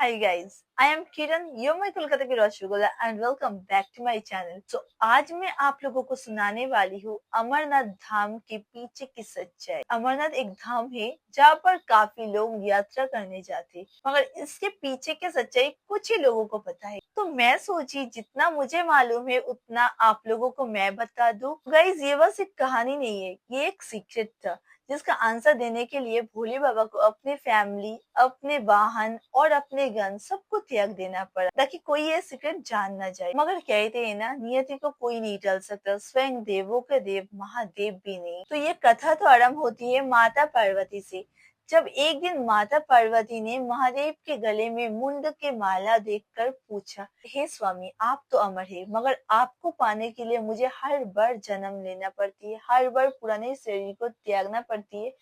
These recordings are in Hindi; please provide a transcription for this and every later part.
Hi guys, I am Kiran, you're my Kolkata की rasgulla and welcome back to my channel. आज मैं आप लोगों को सुनाने वाली हूँ अमरनाथ धाम के पीछे की सच्चाई। अमरनाथ एक धाम है जहाँ पर काफी लोग यात्रा करने जाते हैं, मगर इसके पीछे की सच्चाई कुछ ही लोगों को पता है। तो मैं सोची जितना मुझे मालूम है उतना आप लोगों को मैं बता दूं। गाइस, ये बस एक कहानी नहीं है, ये एक सीक्रेट था जिसका आंसर देने के लिए भोले बाबा को अपनी फैमिली, अपने वाहन और अपने गन सबको त्याग देना पड़ा ताकि कोई ये सीक्रेट जान न जाए। मगर कहते हैं ना, नियति को कोई नहीं टल सकता, स्वयं देवों के देव महादेव भी नहीं। तो ये कथा तो आरंभ होती है माता पार्वती से। जब एक दिन माता पार्वती ने महादेव के गले में मुंड के माला देखकर पूछा, हे स्वामी, आप तो अमर है, मगर आपको पाने के लिए मुझे हर बार जन्म लेना पड़ती है, हर बार पुराने शरीर को त्यागना पड़ती है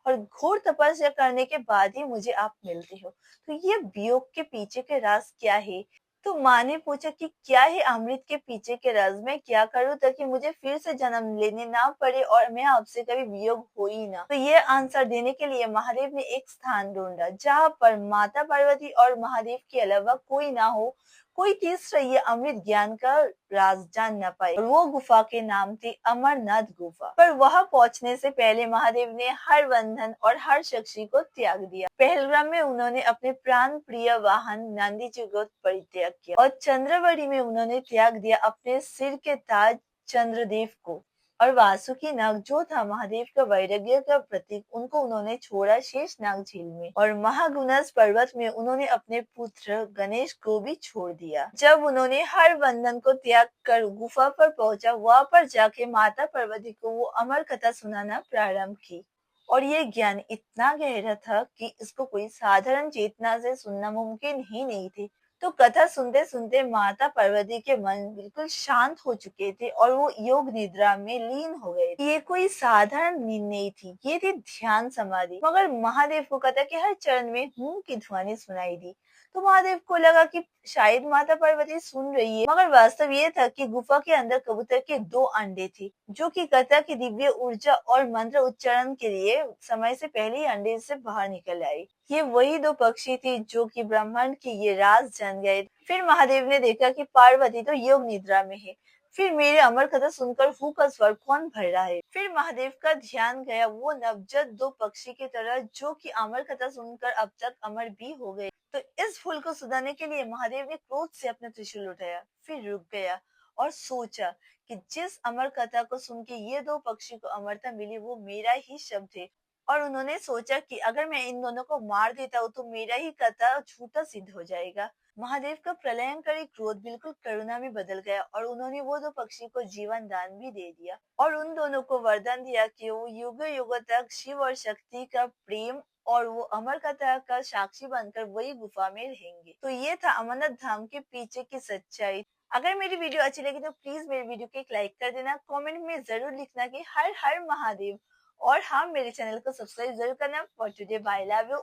और घोर तपस्या करने के बाद ही मुझे आप मिलते हो। तो ये वियोग के पीछे के राज क्या है? तो माँ ने पूछा कि क्या है अमृत के पीछे के राज, मैं क्या करूं ताकि मुझे फिर से जन्म लेने ना पड़े और मैं आपसे कभी वियोग हो ही ना। तो ये आंसर देने के लिए महादेव ने एक स्थान ढूंढा जहाँ पर माता पार्वती और महादेव के अलावा कोई ना हो, कोई तीसरा ये अमृत ज्ञान का राज जान न पाए। और वो गुफा के नाम थी अमरनाथ गुफा। पर वहां पहुंचने से पहले महादेव ने हर बंधन और हर शक्ति को त्याग दिया। पहलगाम में उन्होंने अपने प्राण प्रिय वाहन नंदी जी को परित्याग किया और चंद्रवड़ी में उन्होंने त्याग दिया अपने सिर के ताज चंद्रदेव को। और वासुकी नाग जो था महादेव का वैराग्य का प्रतीक, उनको उन्होंने छोड़ा शेष नाग झील में। और महागुनस पर्वत में उन्होंने अपने पुत्र गणेश को भी छोड़ दिया। जब उन्होंने हर बंधन को त्याग कर गुफा पर पहुंचा, वहां पर जाके माता पार्वती को वो अमर कथा सुनाना प्रारंभ की। और ये ज्ञान इतना गहरा था कि इसको कोई साधारण चेतना से सुनना मुमकिन ही नहीं थी। तो कथा सुनते सुनते माता पार्वती के मन बिल्कुल शांत हो चुके थे और वो योग निद्रा में लीन हो गए। ये कोई साधारण नींद नहीं थी, ये थी ध्यान समाधि। मगर महादेव को कथा के हर चरण में हूं की ध्वनि सुनाई दी। तो महादेव को लगा कि शायद माता पार्वती सुन रही है, मगर वास्तव ये था कि गुफा के अंदर कबूतर के 2 अंडे थे जो कि कथा की दिव्य ऊर्जा और मंत्र उच्चारण के लिए समय से पहले ही अंडे से बाहर निकल आई। ये वही 2 पक्षी थे जो कि ब्रह्मांड के ये राज जान गए। फिर महादेव ने देखा कि पार्वती तो योग निद्रा में है, फिर मेरे अमर कथा सुनकर हु का स्वर कौन भर रहा है। फिर महादेव का ध्यान गया वो नवजात 2 पक्षी की तरह जो कि अमर कथा सुनकर अब तक अमर भी हो गए। तो इस फूल को सुधारने के लिए महादेव ने क्रोध से अपना त्रिशूल उठाया, फिर रुक गया और सोचा कि जिस अमर कथा को सुन के ये 2 पक्षी को अमरता मिली वो मेरा ही शब्द है। और उन्होंने सोचा कि अगर मैं इन दोनों को मार देता हूँ तो मेरा ही कथा झूठा सिद्ध हो जाएगा। महादेव का प्रलयंकारी क्रोध बिल्कुल करुणा में बदल गया और उन्होंने वो 2 पक्षी को जीवन दान भी दे दिया और उन दोनों को वरदान दिया कि वो युग युगों तक शिव और शक्ति का प्रेम और वो अमर कथा का साक्षी बनकर वही गुफा में रहेंगे। तो ये था अमरनाथ धाम के पीछे की सच्चाई। अगर मेरी वीडियो अच्छी लगी तो प्लीज मेरी वीडियो को एक लाइक कर देना, कमेंट में जरूर लिखना कि हर हर महादेव। और हाँ, मेरे चैनल को सब्सक्राइब जरूर करना। For today bye, love you.